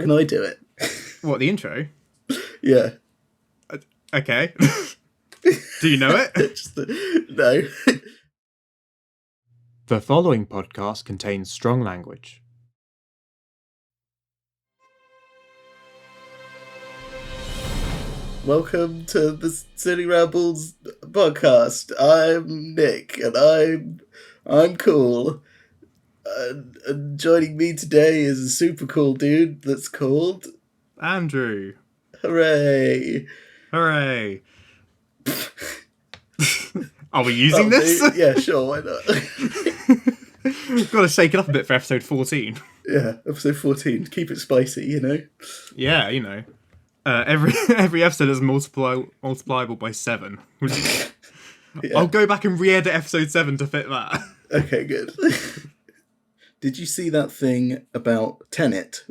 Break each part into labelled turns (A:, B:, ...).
A: Can I do it?
B: What, the intro?
A: Yeah.
B: Okay. Do you know it?
A: No.
B: The following podcast contains strong language.
A: Welcome to the Ciné Rambles podcast. I'm Nick, and I'm cool. And joining me today is a super cool dude that's called
B: Andrew.
A: Hooray!
B: Hooray. Are we using this?
A: Yeah, sure, why not?
B: Gotta shake it up a bit for episode 14.
A: Yeah, episode 14. Keep it spicy, you know?
B: Yeah, you know. Every episode is multipliable by 7.
A: Yeah.
B: I'll go back and re-edit episode 7 to fit that.
A: Okay, good. Did you see that thing about Tenet?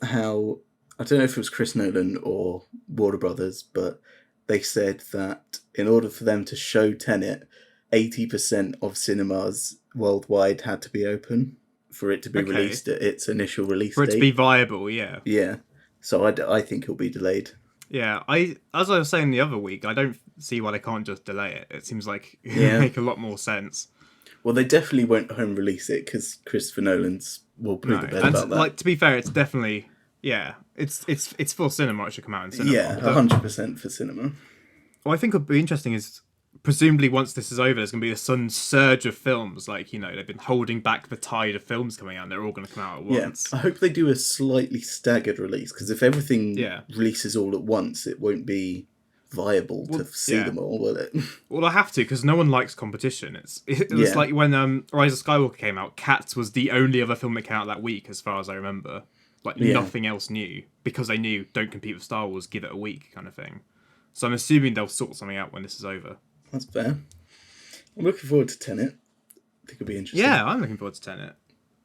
A: How, I don't know if it was Chris Nolan or Warner Brothers, but they said that in order for them to show Tenet, 80% of cinemas worldwide had to be open for it to be released at its initial release date.
B: For it to be viable, yeah.
A: Yeah. So I think it'll be delayed.
B: Yeah, as I was saying the other week, I don't see why they can't just delay it. It seems like it would make a lot more sense.
A: Well, they definitely won't home release it because Christopher Nolan's will poo the bed about that.
B: Like, to be fair, it's definitely it's for cinema. It should come out in cinema.
A: Yeah, 100% for cinema.
B: What I think would be interesting is presumably once this is over, there's going to be a sudden surge of films. Like, you know, they've been holding back the tide of films coming out, and they're all going to come out at once.
A: Yeah, I hope they do a slightly staggered release because if everything releases all at once, it won't be viable to see them all, will it?
B: Well, I have to because no one likes competition. It was like when Rise of Skywalker came out. Cats was the only other film that came out that week, as far as I remember. Like nothing else new because they knew don't compete with Star Wars, give it a week kind of thing. So I'm assuming they'll sort something out when this is over.
A: That's fair. I'm looking forward to Tenet. I think it'll be interesting.
B: Yeah, I'm looking forward to Tenet.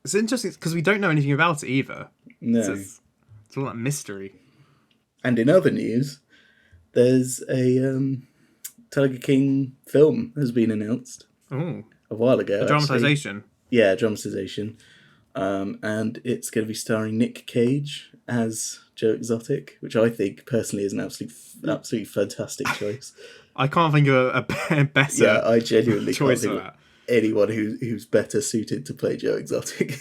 B: It's interesting because we don't know anything about it either.
A: No.
B: It's all that mystery.
A: And in other news, there's a Tiger King film has been announced a while ago.
B: A dramatisation?
A: Yeah, a dramatisation. And it's going to be starring Nick Cage as Joe Exotic, which I think personally is an absolutely fantastic choice.
B: I can't think of a better
A: Yeah, I genuinely
B: choice
A: can't
B: for
A: think
B: that.
A: of anyone who's better suited to play Joe Exotic.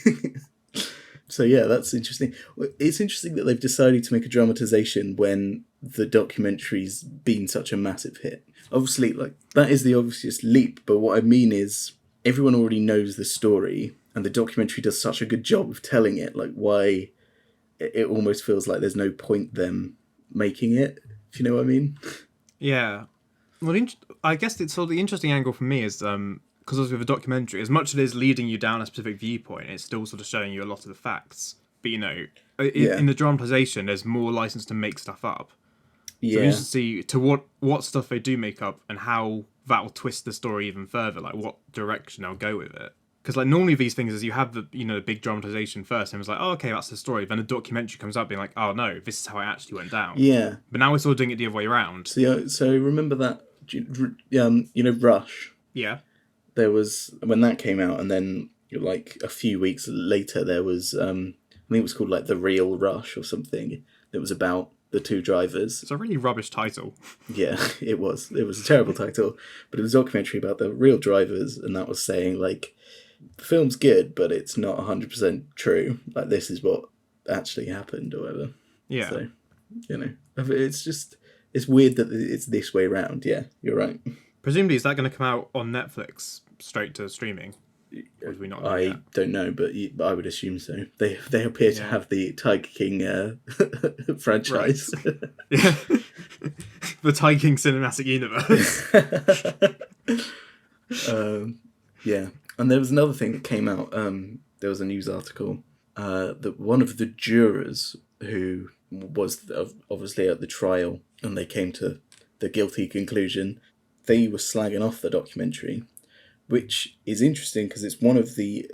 A: So yeah, that's interesting. It's interesting that they've decided to make a dramatisation when the documentary's been such a massive hit. Obviously, like that is the obvious leap, but what I mean is everyone already knows the story, and the documentary does such a good job of telling it. Like, why it almost feels like there's no point them making it. If you know what I mean?
B: Yeah. Well, I guess it's sort of the interesting angle for me is because with a documentary, as much as it is leading you down a specific viewpoint, it's still sort of showing you a lot of the facts. But you know, in the dramatisation, there's more license to make stuff up.
A: Yeah.
B: So I'm interested to see to what stuff they do make up and how that will twist the story even further. Like what direction they'll go with it. Because like normally these things is you have the the big dramatisation first, and it's like, oh, okay, that's the story. Then a documentary comes out being like, oh no, this is how it actually went down.
A: Yeah.
B: But now we're sort of doing it the other way around.
A: So remember that Rush?
B: Yeah.
A: There was when that came out, and then like a few weeks later, there was I think it was called like The Real Rush or something. It was about the two drivers.
B: It's a really rubbish title.
A: Yeah, it was. It was a terrible title, but it was a documentary about the real drivers, and that was saying like the film's good, but it's not 100% true. Like this is what actually happened, or whatever.
B: Yeah.
A: So it's weird that it's this way around. Yeah, you're right.
B: Presumably, is that going to come out on Netflix straight to streaming? Or do we not know yet?
A: Don't know, but I would assume so. They appear to have the Tiger King franchise.
B: Right. Yeah. The Tiger King cinematic universe.
A: Yeah. And there was another thing that came out. There was a news article that one of the jurors who was obviously at the trial and they came to the guilty conclusion, they were slagging off the documentary, which is interesting because it's one of the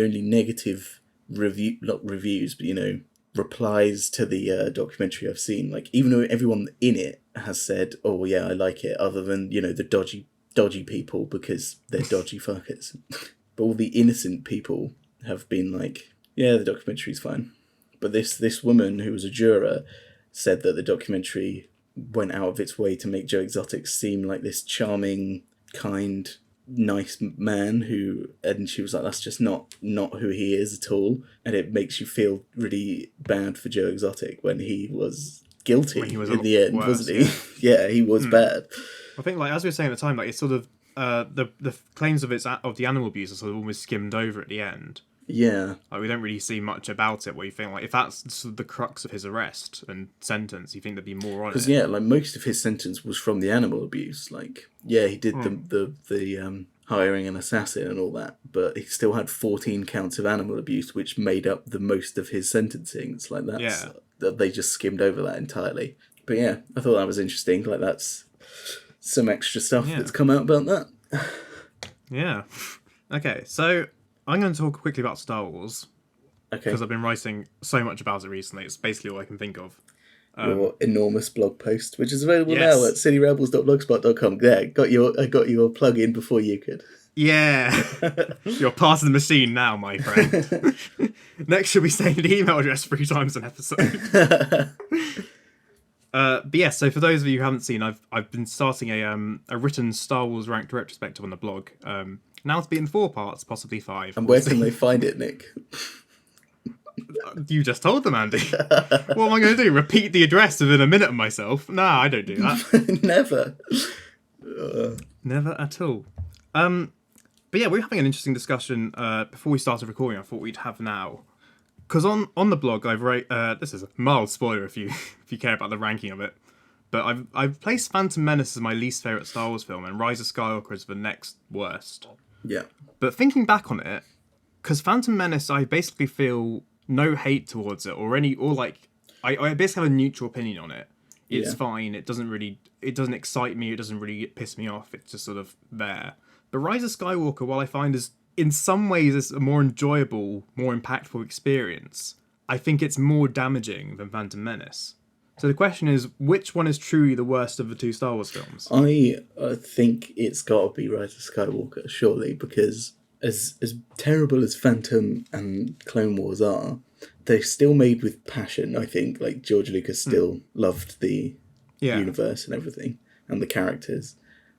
A: only negative reviews, but replies to the documentary I've seen. Like even though everyone in it has said, "Oh yeah, I like it," other than the dodgy people because they're dodgy fuckers. But all the innocent people have been like, "Yeah, the documentary's fine," But this woman who was a juror said that the documentary went out of its way to make Joe Exotic seem like this charming, kind, nice man and she was like, that's just not who he is at all, and it makes you feel really bad for Joe Exotic when he was guilty in the end, wasn't he? Yeah, he was bad.
B: I think, like, as we were saying at the time, like, it's sort of the claims of the animal abuse are sort of almost skimmed over at the end.
A: Yeah.
B: Like, we don't really see much about it, where you think, like, if that's sort of the crux of his arrest and sentence, you think there'd be more on it.
A: Because, yeah, like, most of his sentence was from the animal abuse. Like, yeah, he did the hiring an assassin and all that, but he still had 14 counts of animal abuse, which made up the most of his sentencing. It's like, they just skimmed over that entirely. But, yeah, I thought that was interesting. Like, that's some extra stuff that's come out about that.
B: Yeah. Okay, so I'm going to talk quickly about Star Wars.
A: Okay.
B: Because I've been writing so much about it recently. It's basically all I can think of.
A: Your enormous blog post, which is available now at cinerambles.blogspot.com. There, I got your plug in before you could.
B: Yeah. You're part of the machine now, my friend. Next, you'll be saying the email address 3 times an episode. But yeah, so for those of you who haven't seen, I've been starting a written Star Wars ranked retrospective on the blog. Now to be in 4 parts, possibly 5.
A: And where can they find it, Nick?
B: You just told them, Andy. What am I going to do? Repeat the address within a minute of myself? Nah, I don't do that.
A: Never.
B: Never at all. But yeah, we're having an interesting discussion before we started recording. I thought we'd have now. Because on the blog, I've this is a mild spoiler if you care about the ranking of it. But I've placed Phantom Menace as my least favourite Star Wars film and Rise of Skywalker as the next worst.
A: Yeah.
B: But thinking back on it, because Phantom Menace, I basically feel no hate towards it I basically have a neutral opinion on it. It's fine. It doesn't excite me. It doesn't really piss me off. It's just sort of there. But Rise of Skywalker, while I find is in some ways is a more enjoyable, more impactful experience, I think it's more damaging than Phantom Menace. So the question is, which one is truly the worst of the 2 Star Wars films?
A: I think it's got to be Rise of Skywalker, surely, because as terrible as Phantom and Clone Wars are, they're still made with passion, I think. Like, George Lucas still loved the universe and everything, and the characters,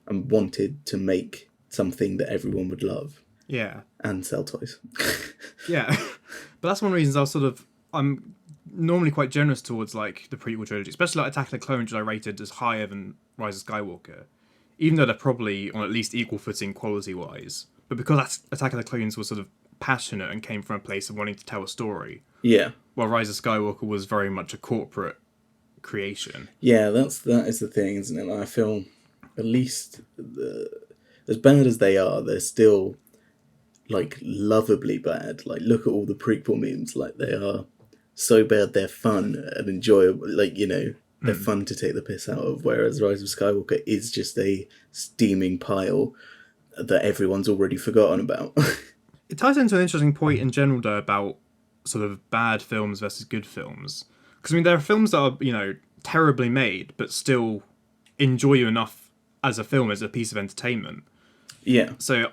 A: and wanted to make something that everyone would love.
B: Yeah.
A: And sell toys.
B: Yeah. But that's one of the reasons I'm normally quite generous towards, like, the prequel trilogy, especially like Attack of the Clones, which I rated as higher than Rise of Skywalker, even though they're probably on at least equal footing quality-wise. But because Attack of the Clones was sort of passionate and came from a place of wanting to tell a story.
A: Yeah.
B: While Rise of Skywalker was very much a corporate creation.
A: Yeah, that is the thing, isn't it? Like, I feel, at least, as bad as they are, they're still, like, lovably bad. Like, look at all the prequel memes. Like, they are so bad they're fun and enjoyable. Like, you know, they're fun to take the piss out of. Whereas Rise of Skywalker is just a steaming pile that everyone's already forgotten about.
B: It ties into an interesting point in general, though, about sort of bad films versus good films. Because, I mean, there are films that are, you know, terribly made, but still enjoy you enough as a film, as a piece of entertainment.
A: Yeah.
B: So,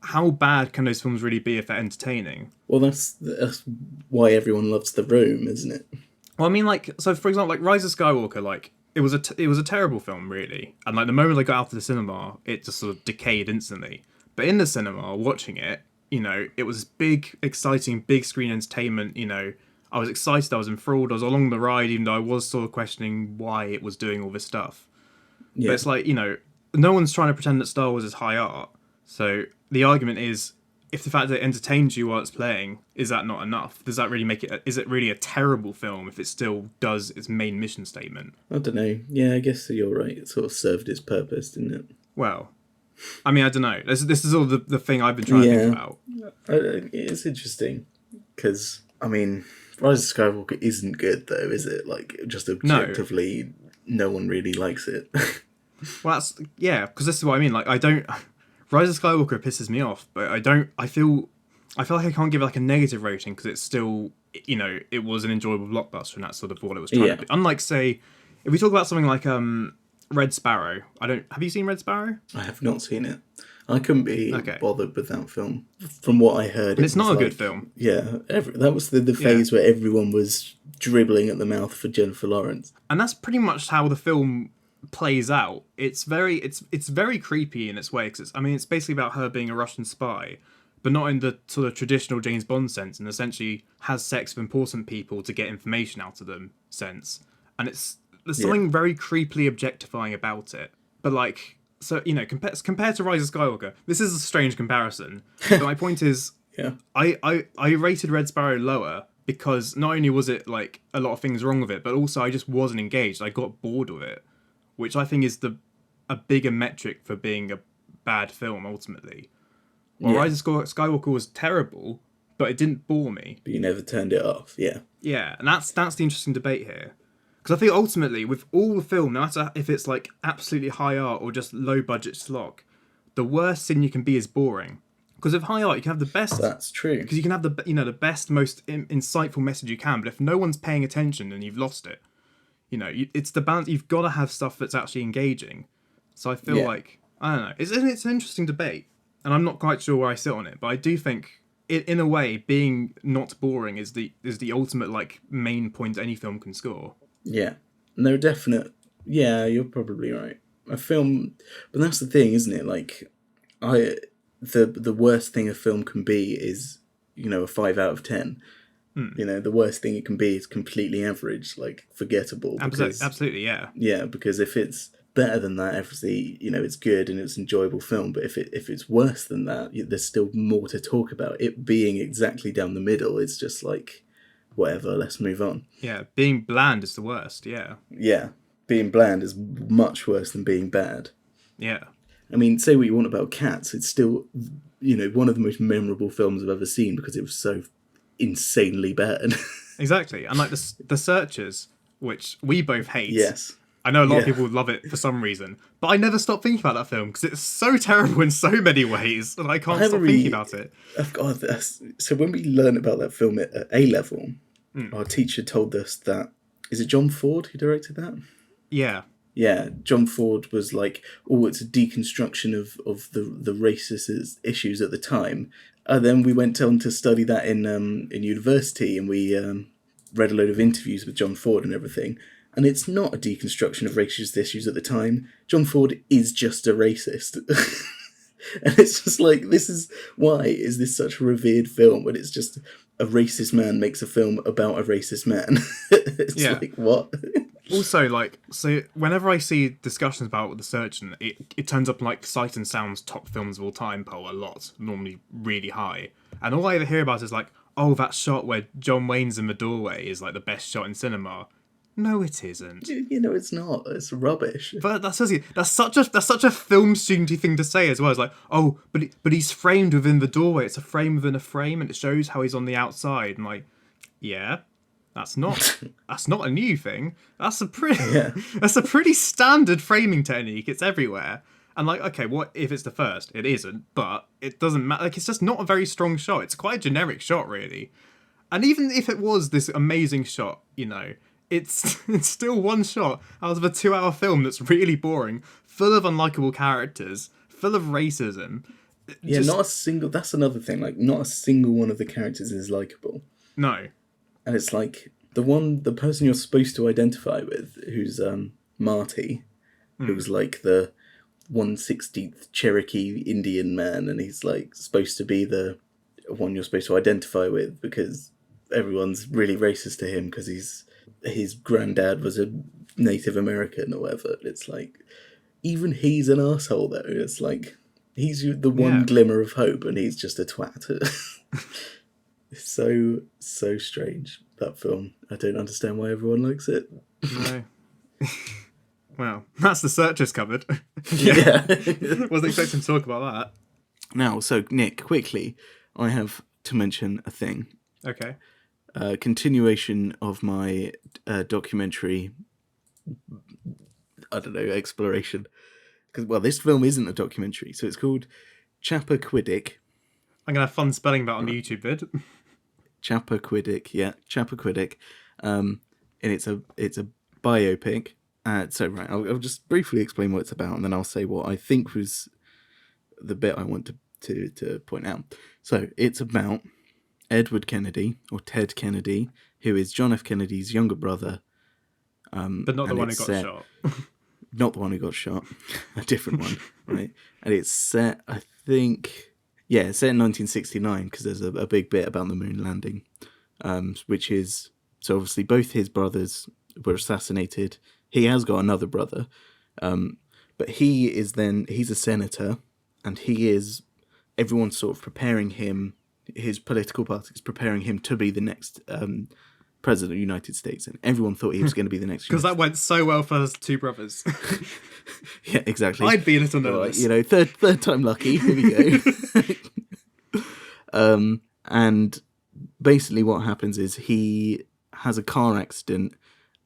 B: how bad can those films really be if they're entertaining?
A: Well, that's why everyone loves The Room, isn't it?
B: Well, I mean, like, so for example, like Rise of Skywalker, like, it was a terrible film, really. And, like, the moment I got out of the cinema, it just sort of decayed instantly. But in the cinema, watching it, you know, it was big, exciting, big screen entertainment, you know. I was excited, I was enthralled, I was along the ride, even though I was sort of questioning why it was doing all this stuff. Yeah. But it's like, you know, no one's trying to pretend that Star Wars is high art. So the argument is, if the fact that it entertains you while it's playing, is that not enough? Does that really make it, is it really a terrible film if it still does its main mission statement? I
A: don't know. Yeah, I guess you're right. It sort of served its purpose, didn't it?
B: Well, I mean, I don't know. This is all the thing I've been trying to think about.
A: It's interesting, because, I mean, Rise of Skywalker isn't good, though, is it? Like, just objectively, no one really likes it.
B: Well, because this is what I mean. Like, Rise of Skywalker pisses me off, but I feel like I can't give it like a negative rating because it's still, you know, it was an enjoyable blockbuster and that's sort of what it was trying to be. Unlike, say, if we talk about something like Red Sparrow, have you seen Red Sparrow?
A: I have not seen it. I couldn't be
B: Okay.
A: bothered with that film. From what I heard,
B: And
A: it
B: it's
A: was
B: not a
A: like,
B: good film.
A: Yeah, that was the
B: Yeah.
A: phase where everyone was dribbling at the mouth for Jennifer Lawrence.
B: And that's pretty much how the film plays out. It's very creepy in its way, because it's basically about her being a Russian spy, but not in the sort of traditional James Bond sense, and essentially has sex with important people to get information out of them sense. And there's something very creepily objectifying about it. But like, so compared to Rise of Skywalker, this is a strange comparison. But my point is,
A: Yeah.
B: I rated Red Sparrow lower because not only was it like a lot of things wrong with it, but also I just wasn't engaged. I got bored with it, which I think is a bigger metric for being a bad film ultimately. Well, Rise of Skywalker was terrible, but it didn't bore me.
A: But you never turned it off. Yeah.
B: Yeah, and that's the interesting debate here. Because I think ultimately, with all the film, no matter if it's like absolutely high art or just low budget slog, the worst thing you can be is boring. Because with high art, you can have the best.
A: That's true.
B: Because you can have the best, most insightful message you can. But if no one's paying attention, then you've lost it. It's the balance. You've got to have stuff that's actually engaging. So I feel like, I don't know. It's an interesting debate, and I'm not quite sure where I sit on it. But I do think, in a way, being not boring is the ultimate like main point any film can score.
A: Yeah. No, definite. Yeah, you're probably right. A film, but that's the thing, isn't it? Like, the worst thing a film can be is, a 5 out of 10. The worst thing it can be is completely average, like forgettable.
B: Absolutely, yeah.
A: Yeah, because if it's better than that, obviously, it's good and it's an enjoyable film. But if it's worse than that, there's still more to talk about. It being exactly down the middle, it's just like, whatever, let's move on.
B: Yeah, being bland is the worst, yeah.
A: Yeah, being bland is much worse than being bad.
B: Yeah.
A: I mean, say what you want about Cats, it's still, one of the most memorable films I've ever seen because it was so insanely bad.
B: Exactly. And like the Searchers, which we both hate.
A: Yes.
B: I know a lot of people would love it for some reason, but I never stop thinking about that film because it's so terrible in so many ways that I can't stop thinking about it.
A: God, so when we learned about that film at A-level, our teacher told us that, is it John Ford who directed that?
B: Yeah.
A: Yeah, John Ford was like, it's a deconstruction of the racist issues at the time. And then we went on to study that in university, and we read a load of interviews with John Ford and everything. And it's not a deconstruction of racist issues at the time. John Ford is just a racist. And it's just like, why is this such a revered film when it's just a racist man makes a film about a racist man? It's like, what?
B: Also, like, so whenever I see discussions about The Surgeon, it turns up in, like, Sight and Sound's top films of all time poll a lot, normally really high. And all I ever hear about is, like, oh, that shot where John Wayne's in the doorway is, like, the best shot in cinema. No, it isn't.
A: It's not. It's rubbish.
B: But that's such a film studenty thing to say as well. It's like, oh, but he's framed within the doorway. It's a frame within a frame, and it shows how he's on the outside. And like, yeah, that's not a new thing. That's a pretty standard framing technique. It's everywhere. And like, okay, what if it's the first? It isn't, but it doesn't matter. Like, it's just not a very strong shot. It's quite a generic shot, really. And even if it was this amazing shot, it's still one shot out of a 2-hour film that's really boring, full of unlikable characters, full of racism.
A: Yeah, not a single. That's another thing. Like, not a single one of the characters is likable.
B: No.
A: And it's like the person you're supposed to identify with, who's Marty, who's like the 1/16th Cherokee Indian man, and he's like supposed to be the one you're supposed to identify with because everyone's really racist to him because his granddad was a Native American or whatever. It's like, even he's an asshole though. It's like, he's the one glimmer of hope and he's just a twat. It's so strange, that film. I don't understand why everyone likes it.
B: No. Well, that's The Searchers covered.
A: Yeah.
B: Wasn't expecting to talk about that.
A: Now, so Nick, quickly, I have to mention a thing.
B: Okay.
A: Continuation of my documentary, I don't know, exploration. Because, well, this film isn't a documentary, so it's called Chappaquiddick.
B: I'm going to have fun spelling that on the YouTube vid.
A: Chappaquiddick, yeah, Chappaquiddick. And it's a biopic. So, right, I'll just briefly explain what it's about, and then I'll say what I think was the bit I want to point out. So it's about Edward Kennedy, or Ted Kennedy, who is John F. Kennedy's younger brother.
B: But not the one who got shot.
A: Not the one who got shot, a different one, right? And it's set, I think, it's set in 1969 because there's a big bit about the moon landing, which is, so obviously both his brothers were assassinated. He has got another brother, but he's a senator, and everyone's sort of preparing him, his political party is preparing him to be the next president of the United States, and everyone thought he was going to be the next.
B: Because that went so well for his two brothers.
A: Yeah, exactly.
B: I'd be a little nervous.
A: Third time lucky. Here we go. And basically what happens is he has a car accident,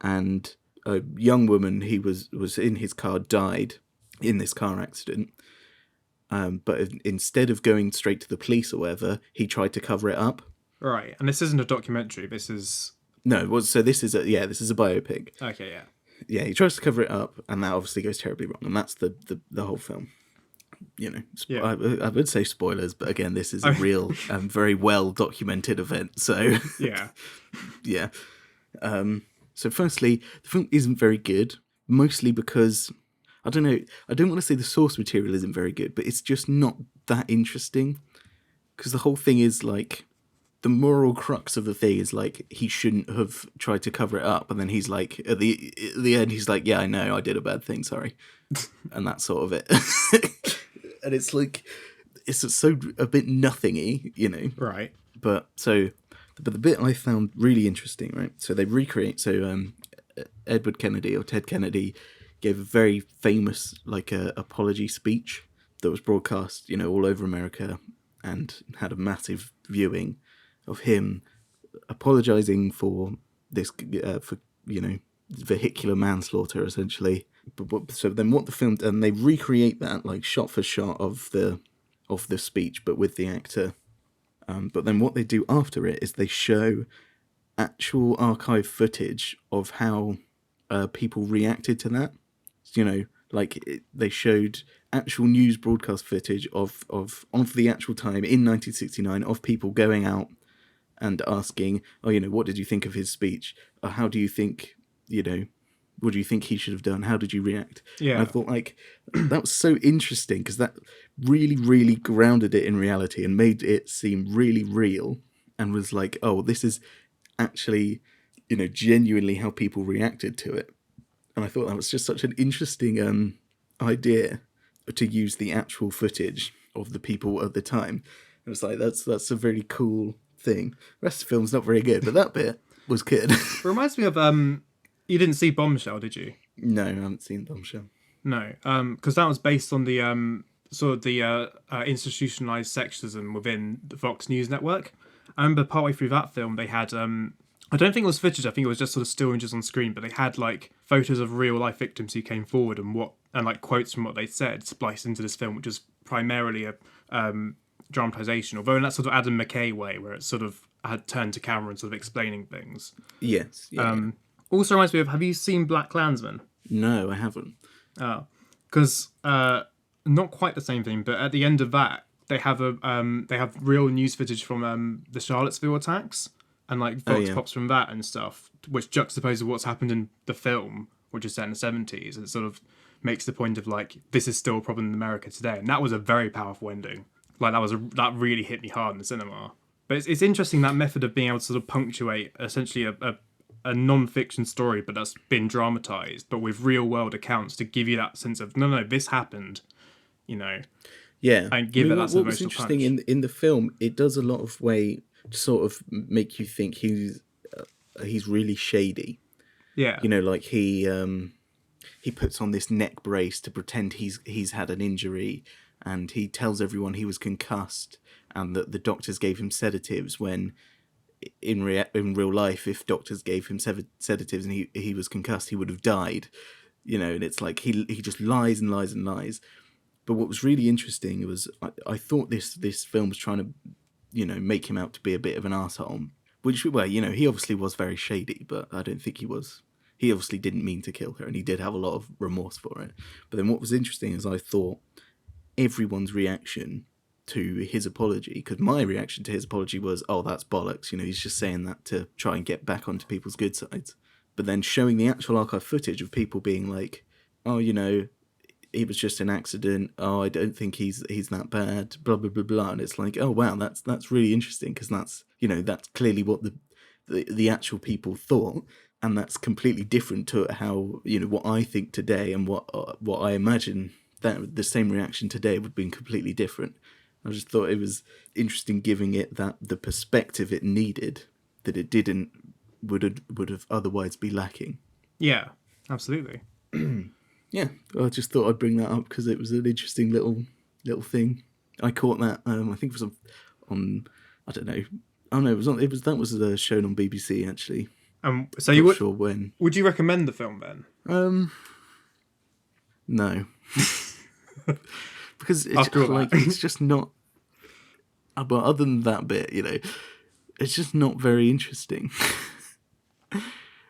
A: and a young woman he was in his car died in this car accident. But instead of going straight to the police or whatever, he tried to cover it up.
B: Right, and this isn't a documentary. This is
A: so this is a biopic.
B: Okay, yeah.
A: Yeah, he tries to cover it up, and that obviously goes terribly wrong, and that's the whole film. I would say spoilers, but again, this is a real, very well documented event. So
B: yeah.
A: So firstly, the film isn't very good, mostly because I don't know. I don't want to say the source material isn't very good, but it's just not that interesting. Because the whole thing is like, the moral crux of the thing is like, he shouldn't have tried to cover it up, and then he's like, at the end, he's like, yeah, I know, I did a bad thing, sorry, and that's sort of it. And it's like, it's so a bit nothingy,
B: Right.
A: But the bit I found really interesting, right? So they recreate. So Edward Kennedy, or Ted Kennedy, gave a very famous apology speech that was broadcast, all over America, and had a massive viewing of him apologizing for this, vehicular manslaughter, essentially. So then what the film, and they recreate that like shot for shot of the speech, but with the actor. But then what they do after it is they show actual archive footage of how people reacted to that. They showed actual news broadcast footage of the actual time in 1969 of people going out and asking, what did you think of his speech? Or how do you think, what do you think he should have done? How did you react?
B: Yeah.
A: And I thought that was so interesting, because that really, really grounded it in reality and made it seem really real, and was like, oh, this is actually, genuinely how people reacted to it. And I thought that was just such an interesting idea to use the actual footage of the people at the time. It was like, that's a very cool thing. The rest of the film's not very good, but that bit was good.
B: It reminds me of you didn't see Bombshell, did you?
A: No, I haven't seen Bombshell.
B: No, because that was based on the sort of the institutionalized sexism within the Fox News network. I remember partway through that film they had I don't think it was footage, I think it was just sort of still images on screen, but they had like photos of real life victims who came forward and like quotes from what they said spliced into this film, which is primarily a dramatization, although in that sort of Adam McKay way where it sort of had turned to camera and sort of explaining things.
A: Yes. Yeah.
B: Also reminds me of, have you seen Black Klansman?
A: No, I haven't.
B: Oh, because not quite the same thing, but at the end of that they have they have real news footage from the Charlottesville attacks, and like vox pops from that and stuff, which juxtaposes what's happened in the film, which is set in the 70s, and it sort of makes the point of like, this is still a problem in America today, and that was a very powerful ending. Like that really hit me hard in the cinema. But it's interesting, that method of being able to sort of punctuate essentially a non-fiction story, but that's been dramatized, but with real world accounts to give you that sense of no, this happened,
A: Yeah,
B: and give it that
A: what was interesting
B: punch.
A: in the film, it does a lot of way to sort of make you think he's really shady.
B: Yeah,
A: like he puts on this neck brace to pretend he's had an injury, and he tells everyone he was concussed and that the doctors gave him sedatives, when in real life, if doctors gave him sedatives and he was concussed, he would have died. And it's like he just lies and lies and lies. But what was really interesting was I thought this film was trying to, make him out to be a bit of an arsehole, which, well, he obviously was very shady, but I don't think he was. He obviously didn't mean to kill her, and he did have a lot of remorse for it. But then what was interesting is I thought everyone's reaction to his apology, because my reaction to his apology was, oh, that's bollocks, he's just saying that to try and get back onto people's good sides. But then showing the actual archive footage of people being like, oh, he was just an accident, oh, I don't think he's that bad, blah, blah, blah, blah. And it's like, oh, wow, that's really interesting, because that's, that's clearly what the actual people thought. And that's completely different to how, what I think today, and what I imagine that the same reaction today would have been completely different. I just thought it was interesting, giving it that the perspective it needed that it would have otherwise be lacking.
B: Yeah, absolutely.
A: Yeah, I just thought I'd bring that up because it was an interesting little thing. I caught that. I think it was on I don't know. Oh no, that was shown on BBC actually.
B: So you would
A: sure when.
B: Would you recommend the film then?
A: No. Because it's just not. But other than that bit, it's just not very interesting.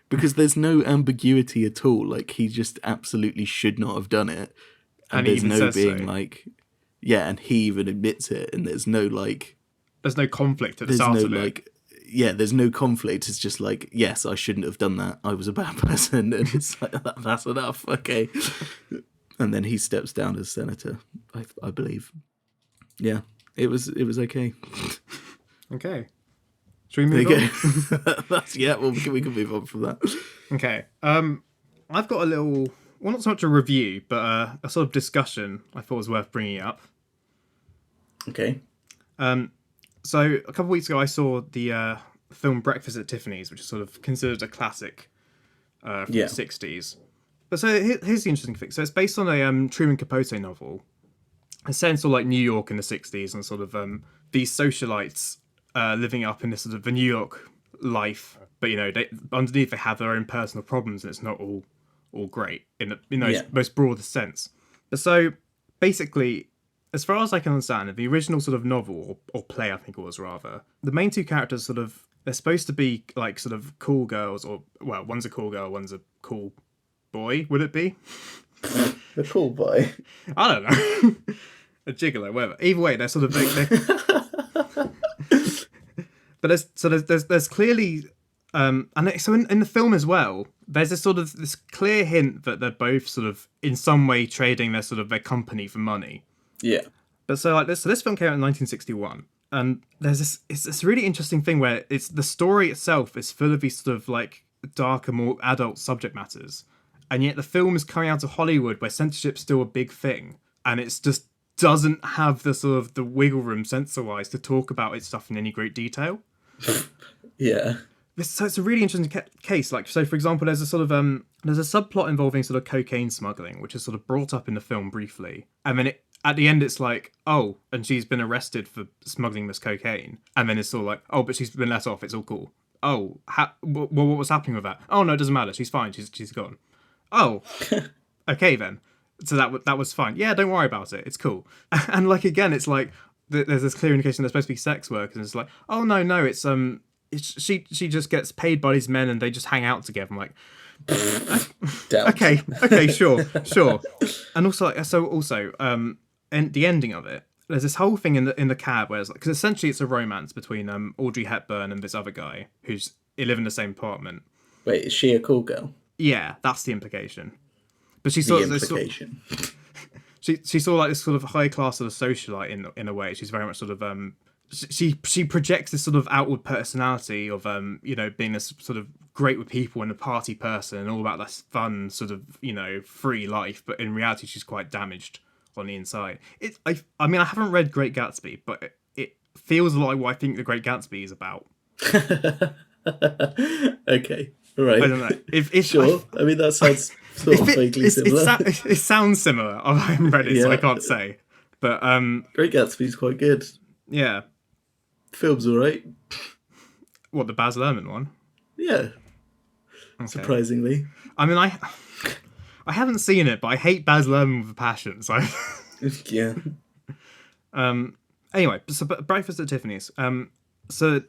A: Because there's no ambiguity at all. Like, he just absolutely should not have done it, and there's no being so. And he even admits it, and there's no
B: there's no conflict at the start of it.
A: There's no conflict. It's just like, yes, I shouldn't have done that. I was a bad person, and it's like, that's enough. Okay. And then he steps down as senator, I believe. Yeah, it was okay.
B: Okay. Should we move on?
A: We can move on from that.
B: Okay. I've got a little, well, not so much a review, but a sort of discussion I thought was worth bringing up.
A: Okay.
B: So a couple of weeks ago, I saw the film Breakfast at Tiffany's, which is sort of considered a classic from the 60s. But so here's the interesting thing. So it's based on a Truman Capote novel. It's set in sort of like New York in the 60s, and sort of these socialites living up in this sort of the New York life. But, underneath they have their own personal problems, and it's not all great in the most broadest sense. But so basically, as far as I can understand, in the original sort of novel, or play I think it was rather, the main two characters they're supposed to be like sort of cool girls, or, well, one's a cool girl, one's a cool boy, would it be?
A: The cool boy.
B: I don't know. A gigolo, whatever. Either way, they're sort of but there's clearly and so in the film as well, there's this clear hint that they're both sort of in some way trading their company for money.
A: Yeah.
B: But so this film came out in 1961, and there's this really interesting thing where it's the story itself is full of these sort of like darker, more adult subject matters, and yet the film is coming out of Hollywood where censorship's still a big thing, and it's just doesn't have the sort of the wiggle room censor-wise to talk about its stuff in any great detail.
A: Yeah.
B: So it's a really interesting case. Like, so for example, there's a sort of there's a subplot involving sort of cocaine smuggling, which is sort of brought up in the film briefly, and then at the end it's like, oh, and she's been arrested for smuggling this cocaine, and then it's sort of like, oh, but she's been let off. It's all cool. Oh, what was happening with that? Oh no, it doesn't matter. She's fine. She's gone. Oh, okay then. So that was fine. Yeah, don't worry about it. It's cool. And like again, it's like there's this clear indication they're supposed to be sex workers, and it's like, oh no, it's she just gets paid by these men and they just hang out together. I'm like, okay, sure. And also, and the ending of it, there's this whole thing in the cab where it's like, because essentially it's a romance between Audrey Hepburn and this other guy they live in the same apartment.
A: Wait, is she a cool girl?
B: Yeah, that's the implication. But she's sort of she's sort of like this sort of high class sort of socialite in a way. She's very much sort of she projects this sort of outward personality of being this sort of great with people and a party person and all about this fun sort of free life. But in reality, she's quite damaged on the inside. I haven't read Great Gatsby, but it feels like what I think The Great Gatsby is about.
A: Okay. Right.
B: I don't know.
A: Sure. I mean, that sounds sort of vaguely similar.
B: It sounds similar. I haven't read it, so I can't say. But
A: Great Gatsby's quite good.
B: Yeah.
A: The film's alright.
B: What, the Baz Luhrmann one?
A: Yeah. Okay. Surprisingly.
B: I mean, I haven't seen it, but I hate Baz Luhrmann with a passion. So
A: yeah.
B: Anyway, so Breakfast at Tiffany's. So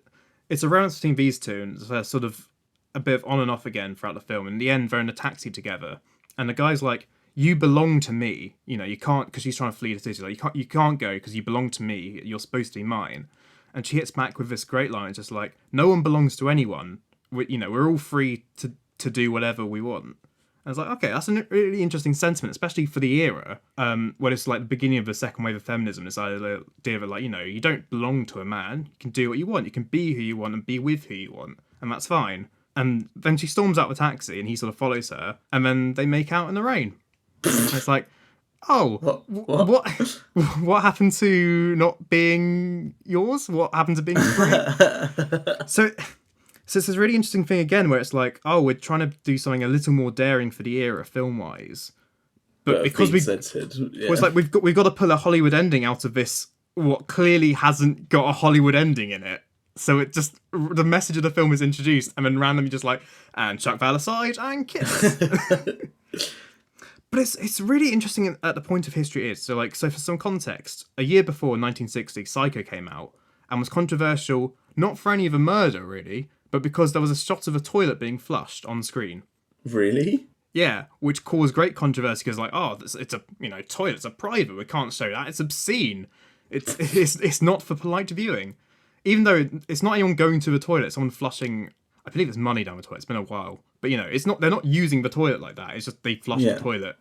B: it's a romance between these two, and it's sort of a bit of on and off again throughout the film. In the end, they're in a taxi together, and the guy's like, you belong to me. You know, you can't, because she's trying to flee the city. Like, you can't go because you belong to me. You're supposed to be mine. And she hits back with this great line. It's just like, no one belongs to anyone. We're all free to do whatever we want. I was like, okay, that's a really interesting sentiment, especially for the era, when it's like the beginning of the second wave of feminism. It's like the idea of like, you don't belong to a man. You can do what you want. You can be who you want and be with who you want, and that's fine. And then she storms out the taxi, and he sort of follows her, and then they make out in the rain. And it's like, oh, what happened to not being yours? What happened to being free? So it's this really interesting thing again, where it's like, oh, we're trying to do something a little more daring for the era, film-wise, but because it's like we've got to pull a Hollywood ending out of this, what clearly hasn't got a Hollywood ending in it. So it just, the message of the film is introduced, and then randomly just like, and Chuck Val aside and kiss. But it's really interesting at the point of history it is. So for some context, a year before, 1960, Psycho came out and was controversial not for any of the murder really, but because there was a shot of a toilet being flushed on screen.
A: Really?
B: Yeah, which caused great controversy because it's a toilets are private. We can't show that. It's obscene. It's not for polite viewing. Even though it's not anyone going to the toilet, someone flushing. I believe it's money down the toilet. It's been a while, but it's not. They're not using the toilet like that. It's just they flush the toilet.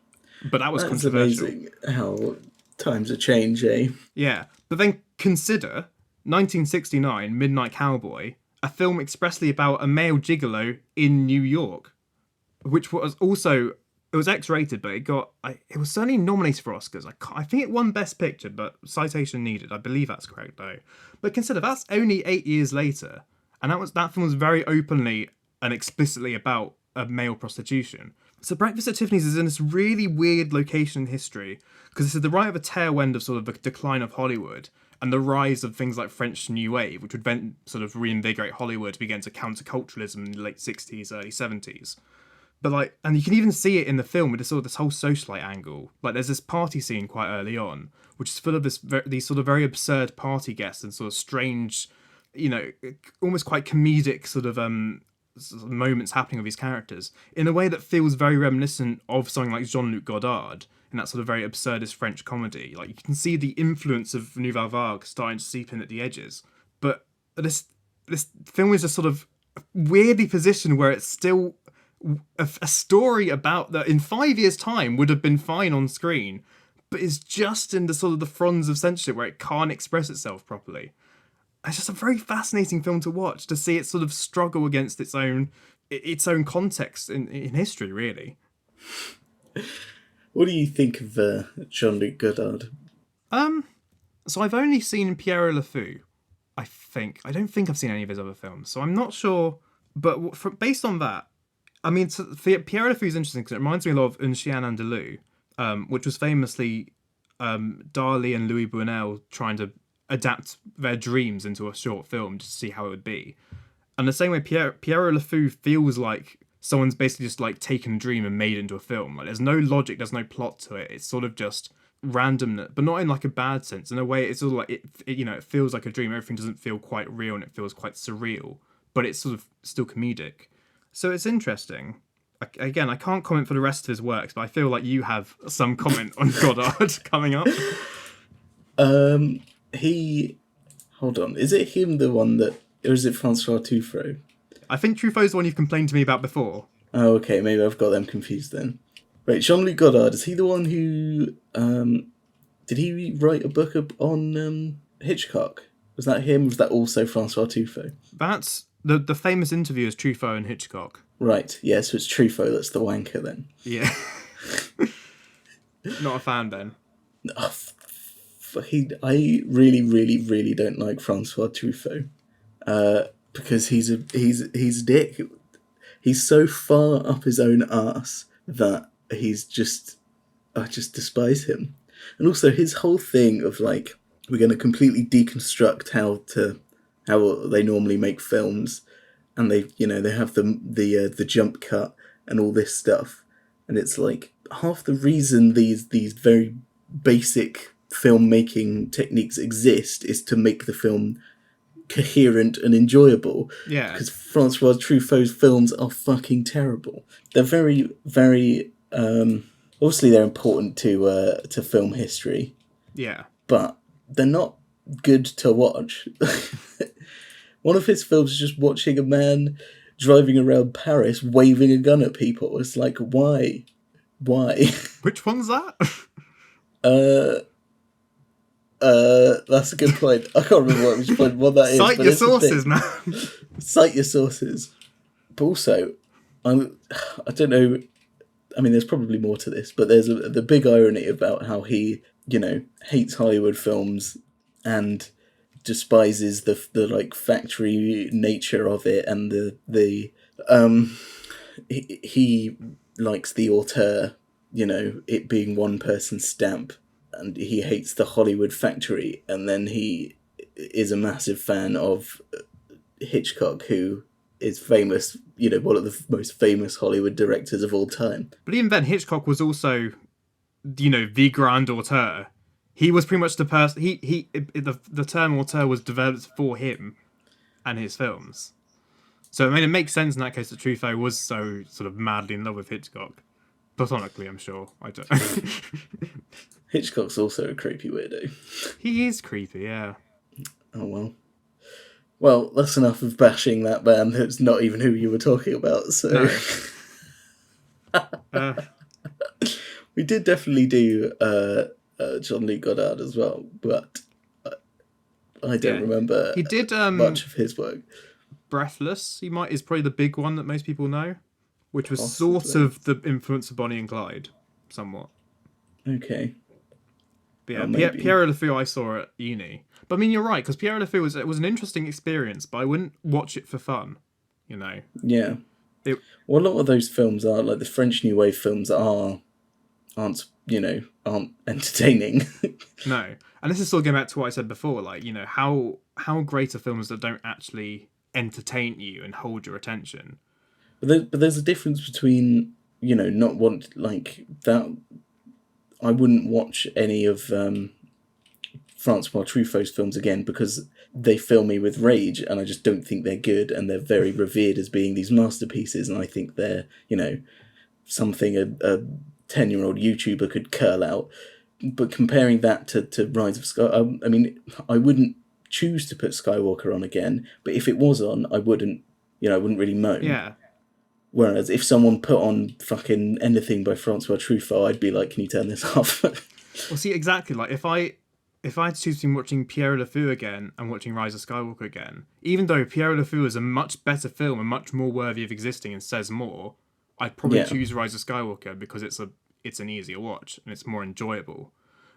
B: But that was controversial.
A: Amazing how times have changed, eh?
B: Yeah, but then consider 1969 Midnight Cowboy, a film expressly about a male gigolo in New York, which was also, it was X-rated, but it was certainly nominated for Oscars. I think it won Best Picture, but citation needed. I believe that's correct though. But consider that's only 8 years later, and that film was very openly and explicitly about a male prostitution. So Breakfast at Tiffany's is in this really weird location in history, because this is the right of a tail end of sort of the decline of Hollywood and the rise of things like French New Wave, which would then sort of reinvigorate Hollywood against counterculturalism in the late 60s, early 70s. But and you can even see it in the film with this whole socialite angle. Like there's this party scene quite early on, which is full of these sort of very absurd party guests and sort of strange, almost quite comedic sort of moments happening with these characters in a way that feels very reminiscent of something like Jean-Luc Godard in that sort of very absurdist French comedy. Like you can see the influence of Nouvelle Vague starting to seep in at the edges. But this film is just sort of weirdly positioned where it's still a story about that in 5 years' time would have been fine on screen, but it's just in the sort of the fronds of censorship where it can't express itself properly. It's just a very fascinating film to watch, to see it sort of struggle against its own context in history, really.
A: What do you think of Jean-Luc Godard?
B: So I've only seen Pierrot Le Fou, I think. I don't think I've seen any of his other films, so I'm not sure. But based on that, I mean, Pierrot Le Fou is interesting because it reminds me a lot of Un Chien Andalou, which was famously Dali and Louis Buñuel trying to adapt their dreams into a short film just to see how it would be. And the same way Pierrot Le Fou feels like someone's basically just like taken a dream and made it into a film. Like there's no logic, there's no plot to it. It's sort of just randomness, but not in like a bad sense. In a way, it's sort of like it feels like a dream. Everything doesn't feel quite real and it feels quite surreal, but it's sort of still comedic. So it's interesting. Again, I can't comment for the rest of his works, but I feel like you have some comment on Godard coming up.
A: Hold on. Is it him the one that, or is it Francois Truffaut?
B: I think Truffaut's the one you've complained to me about before.
A: Oh, okay. Maybe I've got them confused then. Right, Jean-Luc Godard, is he the one who, did he write a book on Hitchcock? Was that him? Was that also Francois Truffaut?
B: That's the famous interview is Truffaut and Hitchcock.
A: Right, yeah, so it's Truffaut that's the wanker then.
B: Yeah. Not a fan then.
A: I really, really, really don't like Francois Truffaut. Because he's a dick. He's so far up his own arse that I just despise him. And also his whole thing of like, we're going to completely deconstruct how they normally make films, and they have the jump cut and all this stuff, and it's like half the reason these very basic filmmaking techniques exist is to make the film coherent and enjoyable.
B: Yeah. Because
A: Francois Truffaut's films are fucking terrible. They're very, very obviously they're important to film history,
B: Yeah.
A: but they're not good to watch. One of his films is just watching a man driving around Paris waving a gun at people. It's like, why?
B: Which one's that?
A: That's a good point. I can't remember which point what that is.
B: Cite
A: but
B: your
A: it's the
B: sources,
A: thing.
B: man.
A: Cite your sources. But also, I don't know. I mean, there's probably more to this, but there's the big irony about how he, hates Hollywood films and despises the like factory nature of it, and he likes the auteur, it being one person's stamp, and he hates the Hollywood factory, and then he is a massive fan of Hitchcock, who is famous, one of the most famous Hollywood directors of all time.
B: But even then, Hitchcock was also, the grand auteur. He was pretty much the person. The term auteur was developed for him and his films. So I mean, it makes sense in that case that Truffaut was so sort of madly in love with Hitchcock. Platonically, I'm sure. I don't.
A: Hitchcock's also a creepy weirdo.
B: He is creepy, yeah.
A: Oh well. Well, that's enough of bashing that man that's not even who you were talking about, so...
B: No.
A: We did definitely do Jean-Luc Godard as well, but I don't remember
B: he did,
A: much of his work.
B: Breathless is probably the big one that most people know, which was
A: Possibly.
B: sort of the influence of Bonnie and Clyde, somewhat.
A: Okay.
B: But yeah, Pierre Le Fou I saw at uni. But I mean, you're right, because Pierre Le Fou was an interesting experience, but I wouldn't watch it for fun,
A: Yeah. Well, a lot of those films are, like the French New Wave films aren't entertaining.
B: No. And this is still going back to what I said before, like, how great are films that don't actually entertain you and hold your attention?
A: But there's a difference between, not want, like, that... I wouldn't watch any of Francois Truffaut's films again because they fill me with rage, and I just don't think they're good, and they're very revered as being these masterpieces, and I think they're, something a 10-year-old YouTuber could curl out. But comparing that to Rise of Skywalker, I mean, I wouldn't choose to put Skywalker on again, but if it was on, I wouldn't really moan.
B: Yeah.
A: Whereas if someone put on fucking anything by Francois Truffaut, I'd be like, can you turn this off?
B: Well, see, exactly. Like, if I had to choose between watching Pierre Le Fou again and watching Rise of Skywalker again, even though Pierre Le Fou is a much better film and much more worthy of existing and says more, I'd probably choose Rise of Skywalker because it's an easier watch and it's more enjoyable.